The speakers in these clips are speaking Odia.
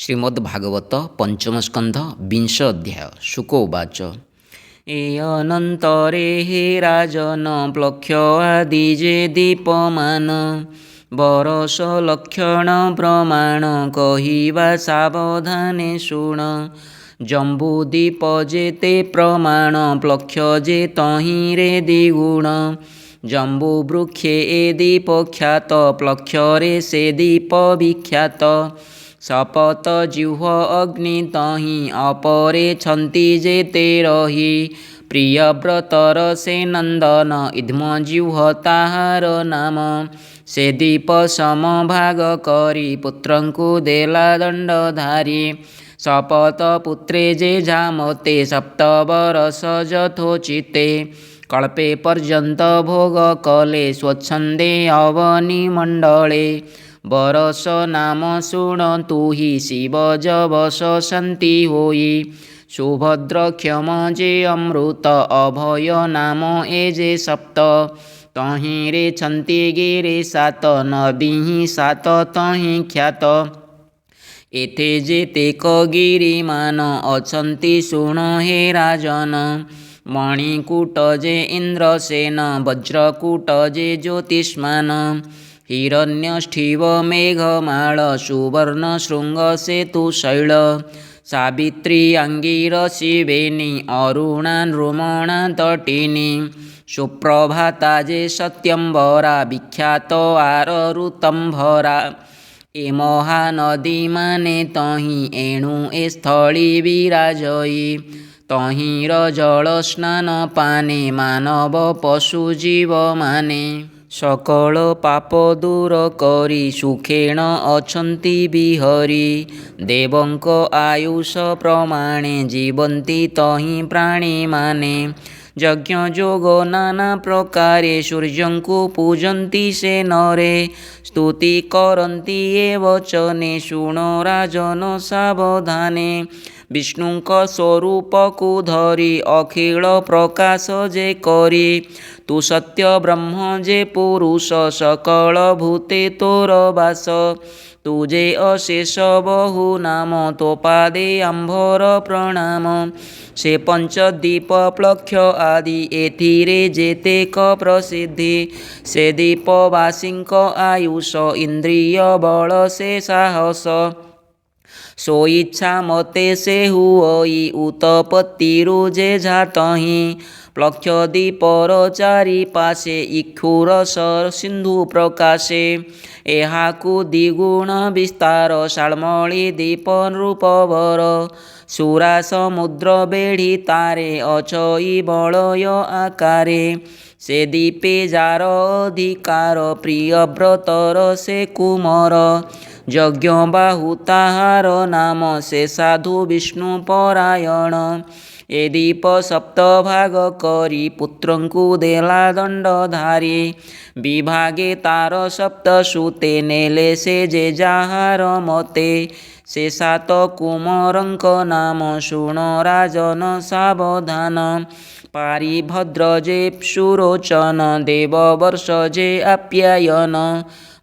श्रीमद्भागवत पंचम स्कंध विंश अध्याय शुक उवाच ए अनंतरे हे राजन प्लक्ष्य आदि जे दीपमान बरस लक्षण प्रमाण कहिबा सावधाने शुण जम्बूदीप जेते प्रमाण प्लक्ष्य जे तहिरे द्विगुण जम्बू वृक्षे ए दीप ख्यात प्लक्षरे से दीप विख्यात शपथ जिह्व अग्नि तहि अपरे छन्ति जेते रहि प्रियव्रतर से नंदन इद्म जिह्व ताहार नाम से दीप समभाग करी पुत्रंकु देला दंडधारी शपथ पुत्रे जे जामते सप्तबरस यथोचिते कल्पे पर्यंत भोग कले स्वच्छंदे अवनि मंडले बरस नाम शुणतु हि शिव जवस शांति होई सुभद्र क्षम जे अमृत अभय नाम ए जे सप्त तहिरे छन्ति गिरे सात नदी सात तहि ख्यात एथे जेते गिरिमान अछन्ति शुण हे राजन मणिकूट जे इंद्रसेन वज्रकूट जे ज्योतिष्मान हिरण्यष्ठिव मेघमाळ सुवर्ण शृंग सेतु शैल सावित्री अंगिरसी वेणी अरुणा नृमणा तटिनी सुप्रभाता जे सत्यंबरा विख्यात आरऋतंभरा ए महानदी माने तहि एणु ए स्थली विराजई तहिर जल स्नान पाने मानव पशु जीव माने सकल पाप दूर करी सुखेण अछन्ति बिहरी देवंक आयुष प्रमाणे जीवन्ति तहि प्राणी माने यज्ञ जोग नाना प्रकारे सूर्यंकु पूजन्ति से नरे स्तुति करन्ति ए वचने शुणो राजन सावधाने विष्णुंक स्वरूप को धरी अखिल प्रकाश जे करी तू सत्य ब्रह्म जे पुरुष सकल भूते तोर वास तुजे अशेष बहु नाम तो पादे आंभर प्रणाम से पंचदीप प्लक्ष्य आदि एथिरे जेते क प्रसिद्धि से दीपवासिंक आयुष इंद्रिय बल से साहस सो इच्छा मते से हुई उत्पत्तिरु जे जातहि प्लक्ष्य दीपर चारि पाशे इक्षुरस सिंधु प्रकाशे एहाकु द्विगुण विस्तार शालमली दीप नृपवर सुरा समुद्र बेढ़ी तारे अचई बलय आकारे से दीपे जार अधिकार प्रियव्रतर से कुमर यज्ञ बाहु ताहार नाम से साधु विष्णु परायण ए दीप सप्तभाग करी पुत्रंकु देला दंडधारी विभागे तार सप्त सुते नेले से जे जाहार मते से सात कुमरंक नाम शुण राजन सावधान पारिभद्र जे सुरोचन देववर्ष जे आप्यायन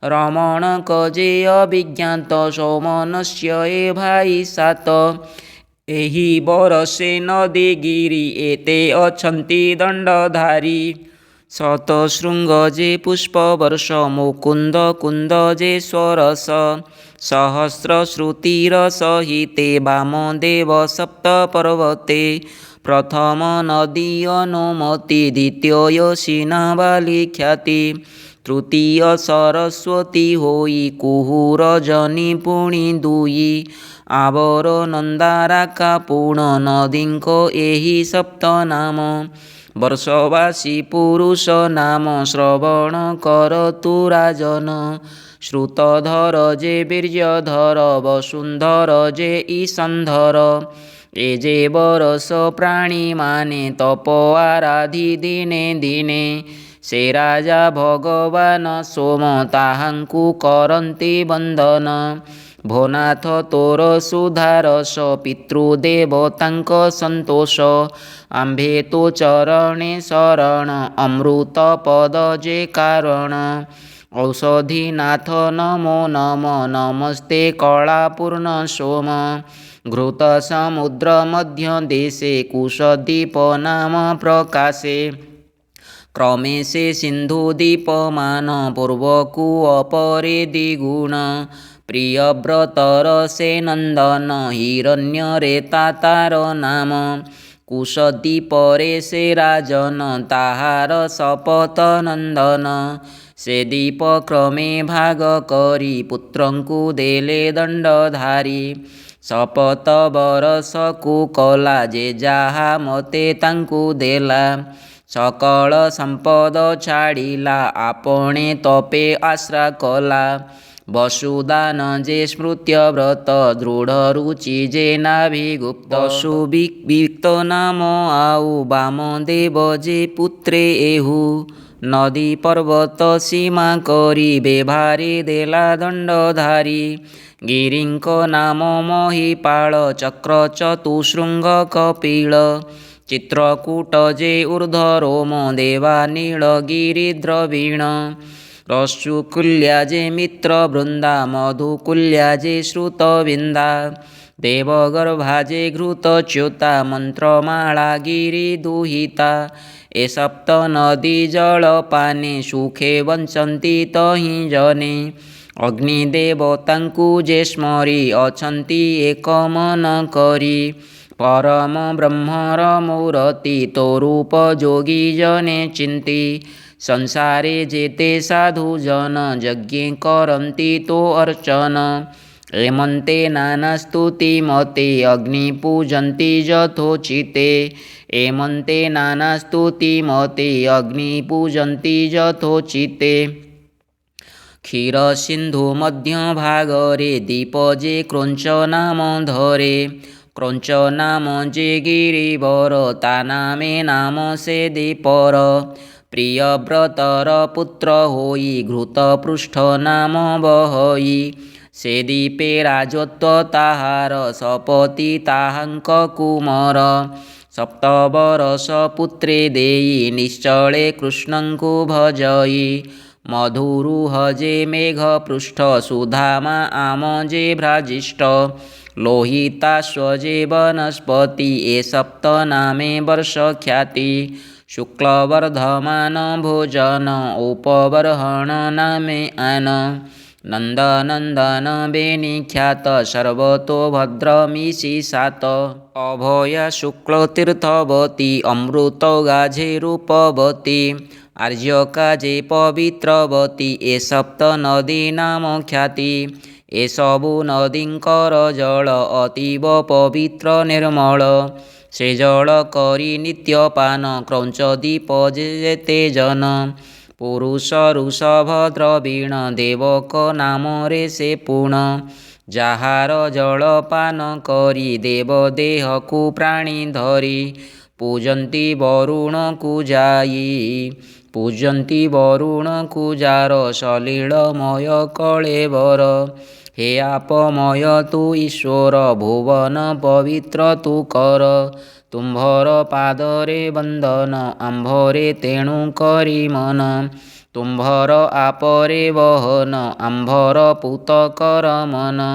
रमण कजे अभिज्ञात सौमनस्य ए भाई सात एहि बरसे नदी गिरी एते अछन्ति दंडधारी शतशृंग जे पुष्पवर्ष मुकुंद कुंद जे स्वरस सहस्र श्रुतिर सहिते वामदेव सप्त पर्वते प्रथम नदी अनुमति द्वितीय सिनावाली ख्याति तृतीय सरस्वती होई कुहुर जनी पुणी दुई आवर नंदाराका पूर्ण नदींको एहि सप्त नाम वर्षवासी पुरुष नाम श्रवण करतु राजन श्रुतधर जे वीर्यधर वसुंधर जे ईशंधर ए जे बरस प्राणी माने तप आराधि दिने दिने से राजा भगवान सोम ताहांकु करन्ति बंदन भोनाथ तोर सुधारस पितृदेवतांक संतोष आंभे तो चरणे शरण अमृत पद जे कारण ଔଷଧିନାଥ ନମୋ ନମ ନମସ୍ତେ କଳାପୂର୍ଣ୍ଣ ସୋମ ଘୃତ ସମୁଦ୍ର ମଧ୍ୟ ଦେଶେ କୁଶଦୀପ ନାମ ପ୍ରକାଶେ କ୍ରମେ ସେ ସିନ୍ଧୁ ଦୀପମାନ ପୂର୍ବକୁ ଅପରେ ଦ୍ୱିଗୁଣ ପ୍ରିୟବ୍ରତର ସେ ନନ୍ଦନ ହିରଣ୍ୟରେ ତାର ନାମ କୁଶଦୀପରେ ସେ ରାଜନ ତାହାର ଶପଥ ନନ୍ଦନ ସେ ଦୀପ କ୍ରମେ ଭାଗ କରି ପୁତ୍ରଙ୍କୁ ଦେଲେ ଦଣ୍ଡଧାରୀ ଶପଥ ବରଷକୁ କଲା ଯେ ଯାହା ମତେ ତାଙ୍କୁ ଦେଲା ସକଳ ସମ୍ପଦ ଛାଡ଼ିଲା ଆପଣା ତପେ ଆଶ୍ରା କଲା ବସୁଦାନ ଯେ ସ୍ମୃତ୍ୟ ବ୍ରତ ଦୃଢ଼ ରୁଚି ଯେ ନାଭିଗୁପ୍ତ ସୁବିକ୍ତ ନାମ ଆଉ ବାମଦେବ ଯେ ପୁତ୍ରେ ଏହୁ ନଦୀ ପର୍ବତ ସୀମା କରି ବେଭାରେ ଦେଲା ଦଣ୍ଡଧାରୀ ଗିରିଙ୍କ ନାମ ମହିପାଳ ଚକ୍ର ଚତୁଶୃଙ୍ଗ କପିଳ ଚିତ୍ରକୂଟ ଯେ ଊର୍ଦ୍ଧ୍ୱରୋମ ଦେବା ନୀଳଗିରି ଦ୍ରବିଣ ରଶ୍ରୁକୁଲ୍ୟା ଯେ ମିତ୍ର ବୃନ୍ଦା ମଧୁକୁଲ୍ୟା ଯେ ଶ୍ରୁତବିନ୍ଦା ଦେବଗର୍ଭା ଯେ ଘୃତଚ୍ୟୁତା ମନ୍ତ୍ରମାଳା ଗିରି ଦୁହିତା ଏ ସପ୍ତ ନଦୀ ଜଳପାନେ ସୁଖେ ବଞ୍ଚନ୍ତି ତହିଁ ଜନେ ଅଗ୍ନିଦେବତାଙ୍କୁ ଯେ ସ୍ମରି ଅଛନ୍ତି ଏକ ମନ କରି ପରମ ବ୍ରହ୍ମର ମୂରତି ତୋ ରୂପ ଯୋଗୀ ଜନେ ଚିନ୍ତି ସଂସାରେ ଯେତେ ସାଧୁ ଜନ ଯଜ୍ଞ କରନ୍ତି ତୋ ଅର୍ଚ୍ଚନ ଏମନ୍ତେ ନାନା ସ୍ତୁତି ମତେ ଅଗ୍ନି ପୂଜନ୍ତି ଯଥୋଚିତେ ଏମନ୍ତେ ନାନା ସ୍ତୁତି ମତେ ଅଗ୍ନି ପୂଜନ୍ତି ଯଥୋଚିତେ କ୍ଷୀର ସିନ୍ଧୁ ମଧ୍ୟ ଭାଗରେ ଦୀପ ଯେ କ୍ରୋଞ୍ଚ ନାମ ଧରେ କ୍ରୋଞ୍ଚ ନାମ ଯେ ଗିରିବର ତା ନାମେ ନାମ ସେ ଦୀପର ପ୍ରିୟବ୍ରତର ପୁତ୍ର ହୋଇ ଘୃତପୃଷ୍ଠ ନାମ ବହଇ ସେ ଦୀପେ ରାଜତ୍ୱ ତାହାର ସପତି ତାହାଙ୍କ କୁମର ସପ୍ତବରଷ ପୁତ୍ରେ ଦେଇ ନିଶ୍ଚଳେ କୃଷ୍ଣଙ୍କୁ ଭଜଇ ମଧୁରୁହ ଯେ ମେଘପୃଷ୍ଠ ସୁଧାମା ଆମ ଯେ ଭ୍ରାଜିଷ୍ଠ ଲୋହିତାଶ୍ଵ ଯେ ବନସ୍ପତି ଏ ସପ୍ତ ନାମେ ବର୍ଷ ଖ୍ୟାତି ଶୁକ୍ଳବର୍ଦ୍ଧମାନ ଭୋଜନ ଉପବର୍ହଣ ନାମେ ଆନ ନନ୍ଦନନ୍ଦନ ବେନିଖ୍ୟାତ ସର୍ବତୋ ଭଦ୍ରମିଷି ସାତ ଅଭୟା ଶୁକ୍ଳ ତୀର୍ଥବତୀ ଅମୃତ ଗାଝେ ରୂପବତୀ ଆର୍ଯ୍ୟକା ଯେ ପବିତ୍ରବତୀ ଏ ସପ୍ତ ନଦୀ ନାମ ଖ୍ୟାତି ଏସବୁ ନଦୀଙ୍କର ଜଳ ଅତୀବ ପବିତ୍ର ନିର୍ମଳ ସେ ଜଳ କରି ନିତ୍ୟପାନ କ୍ରୌଞ୍ଚ ଦୀପ ଯେତେ ଜନ ପୁରୁଷ ଋଷଭ ଦ୍ରବିଣ ଦେବକ ନାମରେ ସେ ପୁଣ ଯାହାର ଜଳପାନ କରି ଦେବ ଦେହକୁ ପ୍ରାଣୀ ଧରି ପୂଜନ୍ତି ବରୁଣକୁ ଯାର ସଲିଳମୟ କଳେବର ହେ ଆପମୟ ତୁ ଈଶ୍ୱର ଭୁବନ ପବିତ୍ର ତୁ କର ତୁମ୍ଭର ପାଦରେ ବନ୍ଦନ ଆମ୍ଭରେ ତେଣୁ କରି ମନ ତୁମ୍ଭର ଆପରେ ବହନ ଆମ୍ଭର ପୂତ କର ମନ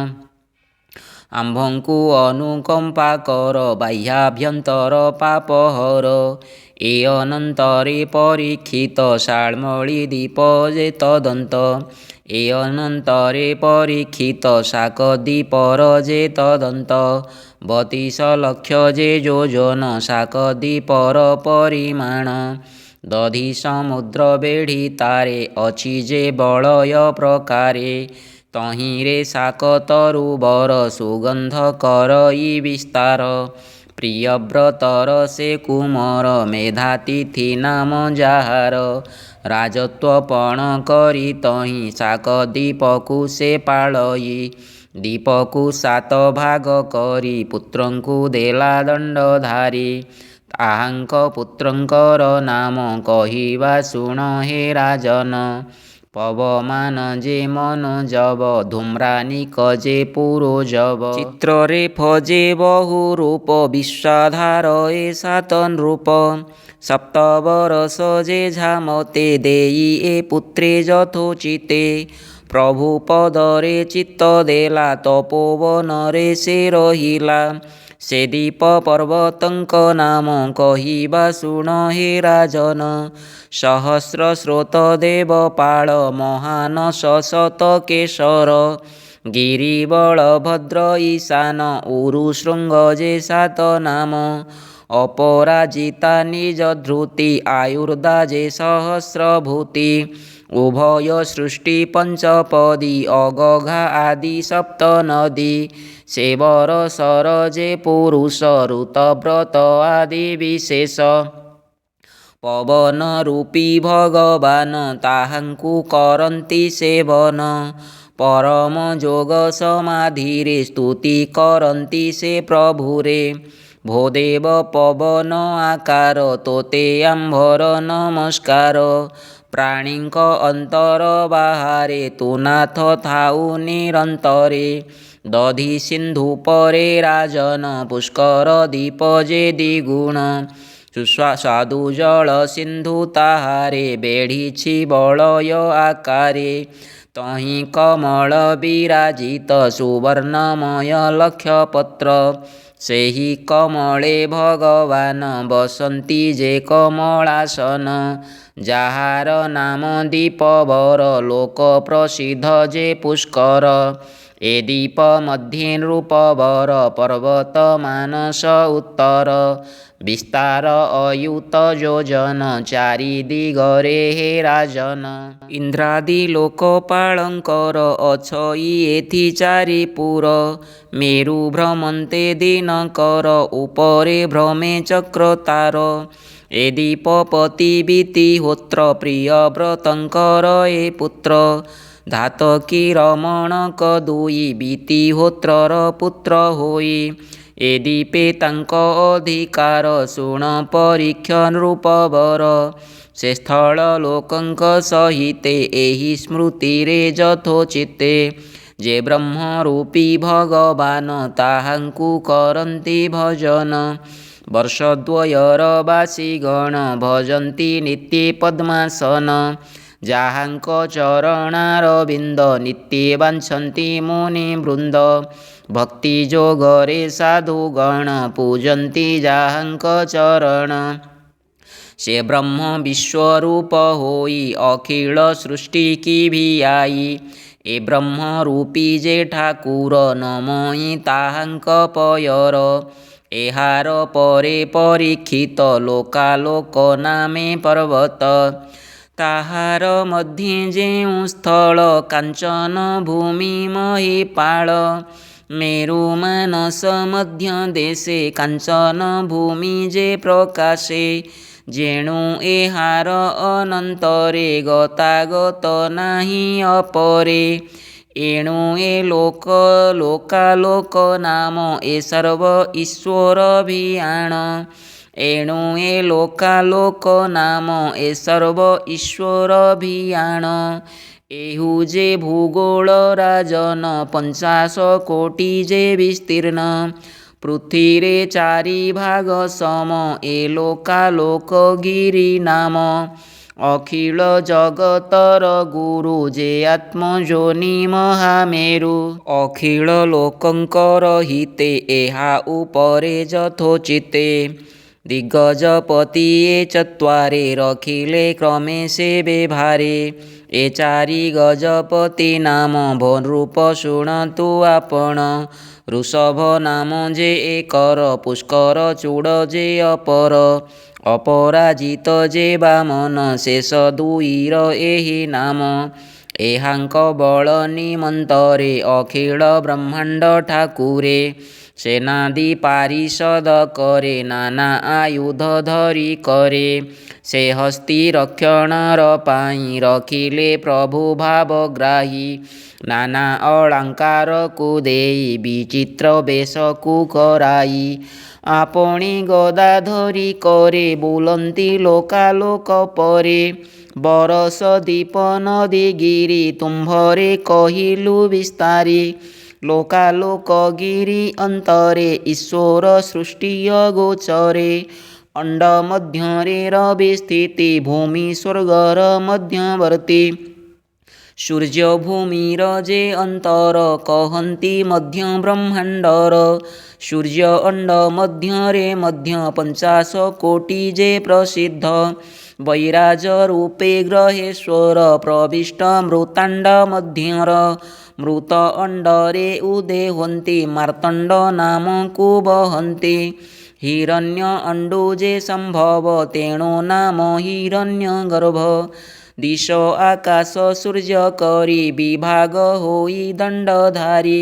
ଆମ୍ଭଙ୍କୁ ଅନୁକମ୍ପା କର ବାହ୍ୟାଭ୍ୟନ୍ତର ପାପହର ଏ ଅନନ୍ତରେ ପରୀକ୍ଷିତ ଶାଳ୍ମଳୀ ଦୀପ ଯେ ତଦନ୍ତ ଏ ଅନନ୍ତରେ ପରୀକ୍ଷିତ ଶାକଦୀପର ଯେ ତଦନ୍ତ 32 ଲକ୍ଷ ଯେ ଯୋଜନ ଶାକଦୀପର ପରିମାଣ ଦଧି ସମୁଦ୍ର ବେଢ଼ି ତାରେ ଅଛି ଯେ ବଳୟ ପ୍ରକାରେ ତହିଁରେ ଶାକ ତରୁବର ସୁଗନ୍ଧ କରଇ ବିସ୍ତାର ପ୍ରିୟବ୍ରତର ସେ କୁମର ମେଧାତିଥି ନାମ ଯାହାର ରାଜତ୍ୱ ପଣ କରି ତହିଁ ଶାକଦୀପକୁ ସେ ପାଳଇ ଦୀପକୁ 7 ଭାଗ କରି ପୁତ୍ରଙ୍କୁ ଦେଲା ଦଣ୍ଡଧାରୀ ତାହାଙ୍କ ପୁତ୍ରଙ୍କର ନାମ କହିବା ଶୁଣ ହେ ରାଜନ ପବମାନ ଯେ ମନୋଜବ ଧୂମ୍ରାନିକ ଯେ ପୁରୋଜବ ଚିତ୍ରରେ ଫଜେ ବହୁ ରୂପ ବିଶ୍ୱାଧାର ଏ 7 ନୃପ सप्तबरस जेझा मते देई ए पुत्रे ଯଥୋଚିତେ। ପ୍ରଭୁ ପଦରେ ଚିତ୍ତ ଦେଲା ତପୋବନରେ ସେ ରହିଲା। ସେ ଦୀପ ପର୍ବତଙ୍କ ନାମ କହିବା ଶୁଣ ହେ ରାଜନ। ସହସ୍ର ସ୍ରୋତ ଦେବ ପାଳ ମହାନ ଶଶତ କେଶର। ଗିରି ବଳଭଦ୍ର ଈଶାନ ଉରୁ ଶୃଙ୍ଗ ଯେ ସାତ ନାମ। ଅପରାଜିତା ନିଜ ଧୃତି ଆୟୁର୍ଦା ଯେ ସହସ୍ରଭୂତି। ଉଭୟ ସୃଷ୍ଟି ପଞ୍ଚପଦୀ ଅଗଘା ଆଦି ସପ୍ତ ନଦୀ। ସେ ବରସର ଯେ ପୁରୁଷ ଋତବ୍ରତ ଆଦି ବିଶେଷ। ପବନ ରୂପୀ ଭଗବାନ ତାହାଙ୍କୁ କରନ୍ତି ସେବନ। ପରମ ଯୋଗ ସମାଧିରେ ସ୍ତୁତି କରନ୍ତି ସେ ପ୍ରଭୁରେ। ଭୋ ଦେବ ପବନ ଆକାର ତୋତେ ଆମ୍ଭର ନମସ୍କାର। ପ୍ରାଣୀଙ୍କ ଅନ୍ତର ବାହାରେ ତୁ ନାଥ ଥାଉ ନିରନ୍ତରେ। ଦଧି ସିନ୍ଧୁ ପରେ ରାଜନ ପୁଷ୍କର ଦୀପ ଯେ ଦ୍ୱିଗୁଣ। ସୁସ୍ୱାଦୁ ଜଳ ସିନ୍ଧୁ ତାହାରେ ବେଢ଼ିଛି ବଳୟ ଆକାରେ। ତହିଁ କମଳ ବିରାଜିତ ସୁବର୍ଣ୍ଣମୟ ଲକ୍ଷପତ୍ର। ସେହି କମଳେ ଭଗବାନ ବସନ୍ତି ଯେ କମଳାସନ। ଯାହାର ନାମ ଦୀପବର ଲୋକ ପ୍ରସିଦ୍ଧ ଯେ ପୁଷ୍କର। ଏ ଦୀପ ମଧ୍ୟେ ନୃପବର ପର୍ବତ ମାନସ ଉତ୍ତର। ବିସ୍ତାର ଅୟୁତ ଯୋଜନ ଚାରି ଦିଗରେ ହେ ରାଜନ। ଇନ୍ଦ୍ରାଦି ଲୋକପାଳଙ୍କର ଅଛଇ ଏଥି ଚାରିପୁର। ମେରୁ ଭ୍ରମନ୍ତେ ଦିନକର ଉପରେ ଭ୍ରମେ ଚକ୍ର ତାର। ଏ ଦୀପପତି ବିତିହୋତ୍ର ପ୍ରିୟବ୍ରତଙ୍କର ଏ ପୁତ୍ର। ଧାତକୀ ରମଣକ ଦୁଇ ବିତିହୋତ୍ରର ପୁତ୍ର ହୋଇ। ଏ ଦୀପେ ତାଙ୍କ ଅଧିକାର ଶୁଣ ପରୀକ୍ଷ ନୃପବର। ସେ ସ୍ଥଳ ଲୋକଙ୍କ ସହିତେ ଏହି ସ୍ମୃତିରେ ଯଥୋଚିତେ। ଯେ ବ୍ରହ୍ମରୂପୀ ଭଗବାନ ତାହାଙ୍କୁ କରନ୍ତି ଭଜନ। ବର୍ଷଦ୍ୱୟର ବାସୀଗଣ ଭଜନ୍ତି ନିତ୍ୟେ ପଦ୍ମାସନ। ଯାହାଙ୍କ ଚରଣାରବିନ୍ଦ ନିତ୍ୟେ ବାଞ୍ଛନ୍ତି ମୁନିବୃନ୍ଦ। ଭକ୍ତି ଯୋଗରେ ସାଧୁଗଣ ପୂଜନ୍ତି ଯାହାଙ୍କ ଚରଣ। ସେ ବ୍ରହ୍ମ ବିଶ୍ୱରୂପ ହୋଇ ଅଖିଳ ସୃଷ୍ଟି କି ଭିଆଇ। ଏ ବ୍ରହ୍ମରୂପୀ ଯେ ଠାକୁର ନମଇ ତାହାଙ୍କ ପୟର। ଏହାର ପରେ ପରୀକ୍ଷିତ ଲୋକାଲୋକ ନାମେ ପର୍ବତ। ତାହାର ମଧ୍ୟେ ଯେଉଁ ସ୍ଥଳ କାଞ୍ଚନ ଭୂମି ମହୀପାଳ। ମେରୁ ମାନସ ମଧ୍ୟ ଦେଶେ କାଞ୍ଚନ ଭୂମି ଯେ ପ୍ରକାଶେ। ଯେଣୁ ଏହାର ଅନନ୍ତରେ ଗତାଗତ ନାହିଁ ଅପରେ। ଏଣୁ ଏ ଲୋକାଲୋକ ନାମ ଏ ସର୍ବ ଈଶ୍ୱର ଭିଆଣ। ଏଣୁ ଏ ଲୋକାଲୋକ ନାମ ଏ ସର୍ବ ଈଶ୍ୱର ଭିଆଣ। ଏହୁ ଯେ ଭୂଗୋଳ ରାଜନ 50 କୋଟି ଯେ ବିସ୍ତୀର୍ଣ୍ଣ। ପୃଥିରେ ଚାରି ଭାଗ ସମ ଏ ଲୋକାଲୋକ ଗିରି ନାମ। ଅଖିଳ ଜଗତର ଗୁରୁ ଯେ ଆତ୍ମଜୋନି ମହାମେରୁ। ଅଖିଳ ଲୋକଙ୍କର ହିତେ ଏହା ଉପରେ ଯଥୋଚିତେ। ଦିଗ୍ଗଜପତି ଏ ଚତ୍ୱାରେ ରଖିଲେ କ୍ରମେ ସେ ବେଭାରେ। ଏ ଚାରି ଗଜପତି ନାମ ଭୂନୃପ ଶୁଣନ୍ତୁ ଆପଣ। ଋଷଭ ନାମ ଯେ ଏକର ପୁଷ୍କର ଚୂଡ଼ ଯେ ଅପର। ଅପରାଜିତ ଯେ ବାମନ ଶେଷ ଦୁଇର ଏହି ନାମ। ଏହାଙ୍କ ବଳ ନିମନ୍ତରେ ଅଖିଳ ବ୍ରହ୍ମାଣ୍ଡ ଠାକୁରେ। ସେନାଦି ପାରିଷଦ କରେ ନାନା ଆୟୁଧ ଧରି କରେ। ସେ ହସ୍ତି ରକ୍ଷଣର ପାଇଁ ରଖିଲେ ପ୍ରଭୁ ଭାବଗ୍ରାହୀ। ନାନା ଅଳଙ୍କାରକୁ ଦେଇ ବିଚିତ୍ର ବେଶକୁ କରାଇ। ଆପଣି ଗଦା ଧରି କରେ ବୁଲନ୍ତି ଲୋକାଲୋକ ପରେ। ବରଷ ଦୀପ ନଦୀ ଗିରି ତୁମ୍ଭରେ କହିଲୁ ବିସ୍ତାରେ। ଲୋକାଲୋକ ଗିରି ଅନ୍ତରେ ଈଶ୍ୱର ସୃଷ୍ଟି ଅଗୋଚରେ। अंड मध्यरे रवि स्थिति भूमि स्वर्गर मध्यवर्ती सूर्य भूमिरजे अंतर कहन्ति मध्य ब्रह्मांडर सूर्य अंड मध्यरे मध्य 50 कोटि जे प्रसिद्ध वैराज रूपे ग्रहेश्वर प्रविष्ट मृतांड मध्यर मृत अंडरे उदेहन्ति मार्तंड नाम कुवहन्ति हिरण्य अंडुजे संभव तेणु नाम हिरण्यगर्भ दिश आकाश सूर्य करी विभाग होई दंडधारी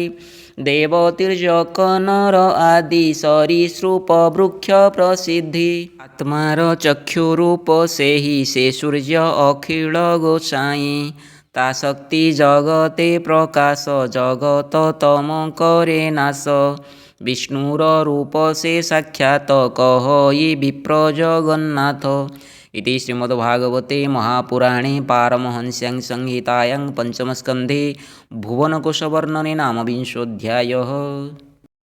देव तिर्यक नर आदि सरीसृप वृक्ष प्रसिद्धि आत्मार चक्षुरूप सेहि से सूर्य अखिल गोसाई ता शक्ति जगते प्रकाश जगत तम करे नाश विष्णुर रूप से साक्षात कहई विप्र जगन्नाथ इति श्रीमद्भागवते महापुराणे पारमहंस्यां संहितायां पंचमस्कन्धे भुवनकोशवर्णने नाम 20ोऽध्यायः।